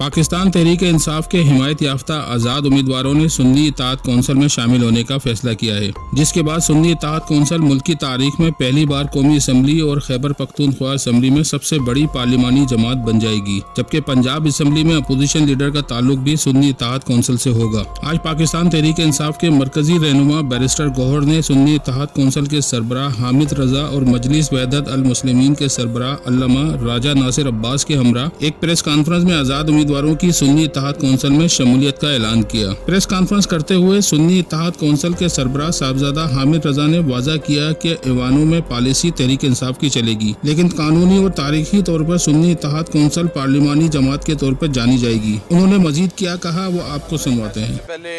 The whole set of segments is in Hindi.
पाकिस्तान तहरीक इंसाफ के हिमायत याफ्ता आज़ाद उम्मीदवारों ने सुन्नी इत्तेहाद कौंसिल में शामिल होने का फैसला किया है, जिसके बाद सुन्नी इत्तेहाद कौंसिल मुल्क की तारीख में पहली बार कौमी असम्बली और खैबर पख्तूनख्वा असम्बली में सबसे बड़ी पार्लिमानी जमात बन जाएगी, जबकि पंजाब असम्बली में अपोजिशन लीडर का ताल्लुक भी सुन्नी इत्तेहाद कौंसिल से होगा। आज पाकिस्तान तहरीक इंसाफ के मरकजी रहनुमा बैरिस्टर गौहर ने सुन्नी इत्तेहाद कौंसिल के सरबराह हामिद रजा और मजलिस वहदत अल मुस्लिमीन के सरबराह अल्लामा राजा नासिर अब्बास के हमरा एक प्रेस कॉन्फ्रेंस में आज़ाद उम्मीदवारों की सुन्नी इत्तेहाद कौंसिल में शमूलियत का ऐलान किया। प्रेस कॉन्फ्रेंस करते हुए सुन्नी इत्तेहाद कौंसिल के सरबराह साहबजादा हामिद रजा ने वाज़ा किया कि ऐवानों में पॉलिसी तहरीक इंसाफ की चलेगी, लेकिन कानूनी और तारीखी तौर पर सुन्नी इत्तेहाद कौंसिल पार्लिमानी जमात के तौर पर जानी जाएगी। उन्होंने मजीद क्या कहा वो आपको सुनवाते हैं। पहले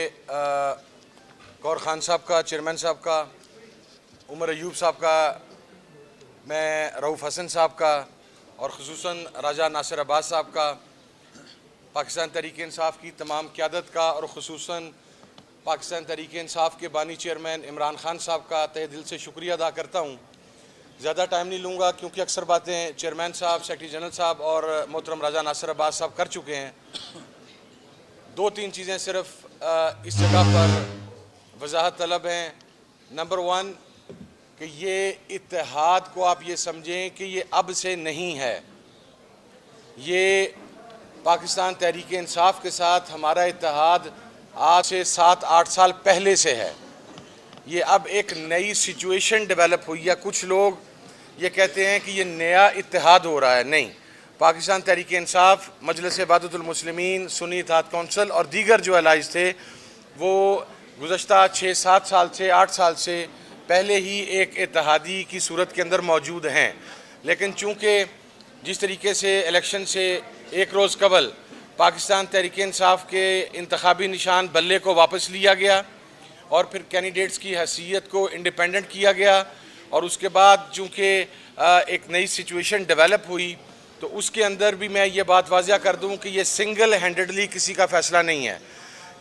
गौर खान साहब का, चेयरमैन साहब का, उमर अयूब साहब का, मैं रऊफ़ हसन साहब का और ख़ुसूसन राजा नासिर अब्बास साहब का, पाकिस्तान तहरीक इंसाफ की तमाम क़यादत का और ख़ुसूसन पाकिस्तान तहरीक इंसाफ के बानी चेयरमैन इमरान खान साहब का तहे दिल से शुक्रिया अदा करता हूँ। ज़्यादा टाइम नहीं लूँगा क्योंकि अक्सर बातें चेयरमैन साहब, सेक्रेटरी जनरल साहब और मोहतरम राजा नासिर अब्बास साहब कर चुके हैं। दो तीन चीज़ें सिर्फ इस जगह पर वजाहत तलब हैं। नंबर वन कि ये इत्तेहाद को आप ये समझें कि ये अब से नहीं है, ये पाकिस्तान तहरीक इंसाफ के साथ हमारा इत्तेहाद आज से 7-8 साल पहले से है। ये अब एक नई सिचुएशन डेवलप हुई है। कुछ लोग ये कहते हैं कि ये नया इत्तेहाद हो रहा है, नहीं। पाकिस्तान तहरीक इंसाफ, मजलिस वहदतुल मुस्लिमीन, सुन्नी इत्तेहाद कौंसिल और दीगर जो अलाइज थे वो गुज़श्ता 6-7 साल से 8 साल से पहले ही एक इत्तेहादी की सूरत के अंदर मौजूद हैं। लेकिन चूँकि जिस तरीके से इलेक्शन से एक रोज़ कबल पाकिस्तान तहरीक इंसाफ के इंतखाबी निशान बल्ले को वापस लिया गया और फिर कैंडिडेट्स की हैसियत को इंडिपेंडेंट किया गया और उसके बाद चूँकि एक नई सिचुएशन डेवलप हुई तो उसके अंदर भी मैं ये बात वाज़िया कर दूँ कि ये सिंगल हैंडेडली किसी का फ़ैसला नहीं है।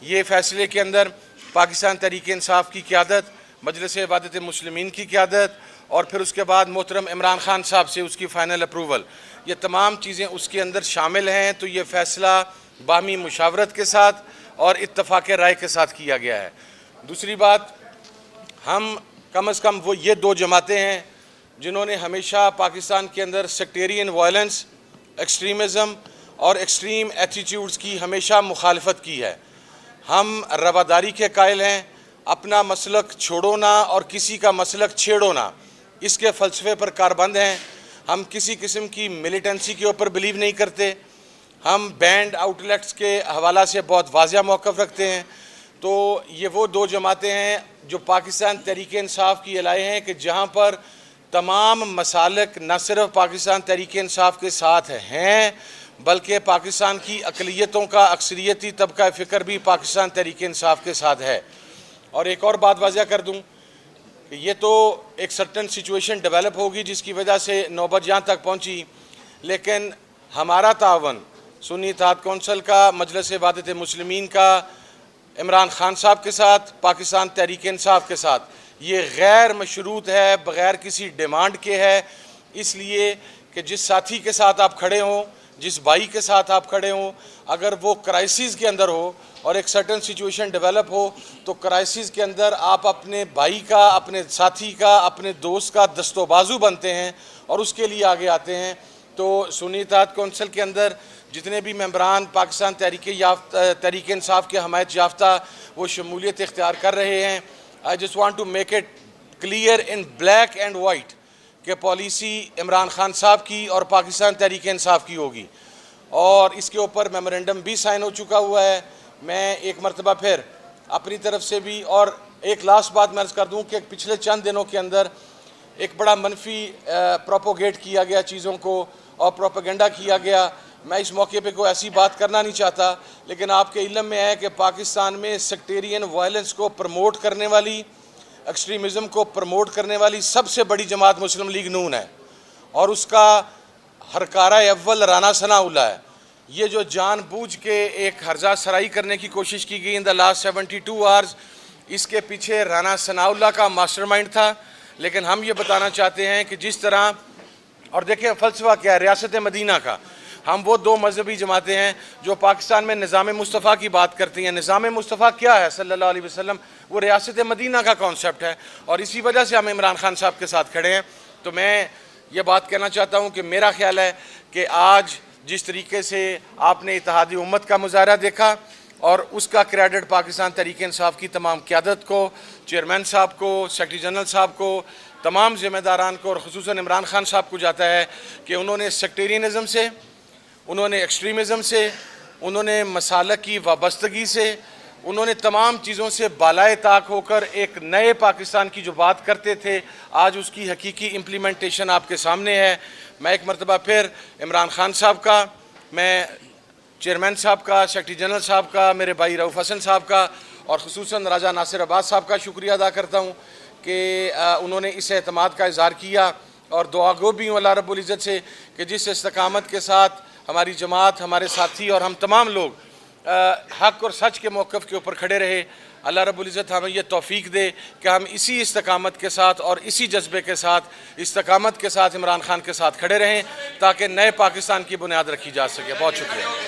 ये फ़ैसले के अंदर पाकिस्तान तहरीक इंसाफ की क़यादत, मजलिस वहदत मुस्लिमीन की क़यादत और फिर उसके बाद मोहतरम इमरान खान साहब से उसकी फ़ाइनल अप्रूवल, ये तमाम चीज़ें उसके अंदर शामिल हैं। तो ये फ़ैसला बाहमी मुशावरत के साथ और इत्तफ़ाक़ राय के साथ किया गया है। दूसरी बात, हम कम अज़ कम वो ये दो जमातें हैं जिन्होंने हमेशा पाकिस्तान के अंदर सेक्टेरियन वायलेंस, एक्सट्रीमिज़म और एक्सट्रीम एटीट्यूड्स की हमेशा मुखालफत की है। हम रवादारी के कायल हैं, अपना मसलक छोड़ो ना और किसी का मसलक छेड़ो ना, इसके फ़लसफ़े पर कारबंद हैं। हम किसी किस्म की मिलिटेंसी के ऊपर बिलीव नहीं करते। हम बैंड आउटलेट्स के हवाला से बहुत वाज़िया मौक़िफ़ रखते हैं। तो ये वो दो जमातें हैं जो पाकिस्तान तहरीक इंसाफ की अलाए हैं कि जहाँ पर तमाम मसालक न सिर्फ पाकिस्तान तहरीक इंसाफ के साथ हैं बल्कि पाकिस्तान की अक़लियतों का अक्सरियती तबका फ़िक्र भी पाकिस्तान तहरीक इंसाफ के साथ है। और एक और बात वाज़िया कर दूँ, ये तो एक सर्टन सिचुएशन डेवलप होगी जिसकी वजह से नौबत यहाँ तक पहुँची, लेकिन हमारा तावन सुन्नी इत्तेहाद कौंसिल का, मजलिस वहदत मुस्लिमीन का, इमरान खान साहब के साथ, पाकिस्तान तहरीक इंसाफ के साथ, ये गैर मशरूत है, बग़ैर किसी डिमांड के है। इसलिए कि जिस साथी के साथ आप खड़े हों, जिस भाई के साथ आप खड़े हों, अगर वो क्राइसिस के अंदर हो और एक सर्टन सिचुएशन डेवलप हो तो क्राइसिस के अंदर आप अपने भाई का, अपने साथी का, अपने दोस्त का दस्तोबाजू बनते हैं और उसके लिए आगे आते हैं। तो सुन्नी इत्तेहाद कौंसिल के अंदर जितने भी मेंबरान पाकिस्तान तहरीक इंसाफ के हमायत याफ्ता वो शमूलियत इख्तियार कर रहे हैं। I just want to make it clear in black and white कि पॉलिसी इमरान खान साहब की और पाकिस्तान तहरीक इंसाफ की होगी और इसके ऊपर मेमोरेंडम भी साइन हो चुका हुआ है। मैं एक मरतबा फिर अपनी तरफ से भी, और एक लास्ट बात मैं अर्ज़ कर दूं कि पिछले चंद दिनों के अंदर एक बड़ा मनफी प्रोपोगेट किया गया चीज़ों को और प्रोपेगेंडा किया गया। मैं इस मौके पे कोई ऐसी बात करना नहीं चाहता, लेकिन आपके इल्म में है कि पाकिस्तान में सेक्टेरियन वायलेंस को प्रमोट करने वाली, एक्सट्रीमिज़म को प्रमोट करने वाली सबसे बड़ी जमात मुस्लिम लीग नून है और उसका हरकारा अव्वल राना सनाउल्लाह है। ये जो जानबूझ के एक हर्जा सराई करने की कोशिश की गई इन द लास्ट 72 आवर्स, इसके पीछे राना सनाउल्लाह का मास्टरमाइंड था। लेकिन हम ये बताना चाहते हैं कि जिस तरह, और देखें फ़लसफ़ा क्या है रियासत मदीना का, हम वो दो मजहबी जमातें हैं जो पाकिस्तान में निज़ाम मुस्तफ़ा की बात करती हैं। निज़ाम मुस्तफ़ा क्या है सल्लल्लाहु अलैहि वसल्लम? वो रियासत मदीना का कॉन्सेप्ट है और इसी वजह से हम इमरान खान साहब के साथ खड़े हैं। तो मैं ये बात कहना चाहता हूँ कि मेरा ख्याल है कि आज जिस तरीके से आपने इत्तेहादी उम्मत का मुजाहरा देखा और उसका क्रेडिट पाकिस्तान तहरीक इंसाफ की तमाम क़यादत को, चेयरमैन साहब को, सेक्रेटरी जनरल साहब को, तमाम ज़िम्मेदारान को और ख़ुसूसन इमरान खान साहब को जाता है कि उन्होंने सेक्टेरियनिज़म से, उन्होंने एक्सट्रीमिज़म से, उन्होंने मसालक की वाबस्तगी से, उन्होंने तमाम चीज़ों से बालाए ताक होकर एक नए पाकिस्तान की जो बात करते थे, आज उसकी हकीकी इम्प्लीमेंटेशन आपके सामने है। मैं एक मरतबा फिर इमरान खान साहब का, मैं चेयरमैन साहब का, सेक्रेटरी जनरल साहब का, मेरे भाई रऊफ़ हसन साहब का और ख़ुसूसन राजा नासिर अब्बास साहब का शुक्रिया अदा करता हूँ कि उन्होंने इस एतमाद का इज़हार किया और दुआ गो भी हूँ अल्लाह रब्बुल इज़्ज़त से कि जिस इस्तकामत के साथ हमारी जमात, हमारे साथी और हम तमाम लोग हक़ और सच के मौक़िफ़ के ऊपर खड़े रहे, अल्लाह रब्बुल इज़्ज़त हमें यह तौफ़ीक दे कि हम इसी इस्तकामत के साथ और इसी जज्बे के साथ, इस्तकामत के साथ इमरान खान के साथ खड़े रहें ताकि नए पाकिस्तान की बुनियाद रखी जा सके। बहुत शुक्रिया।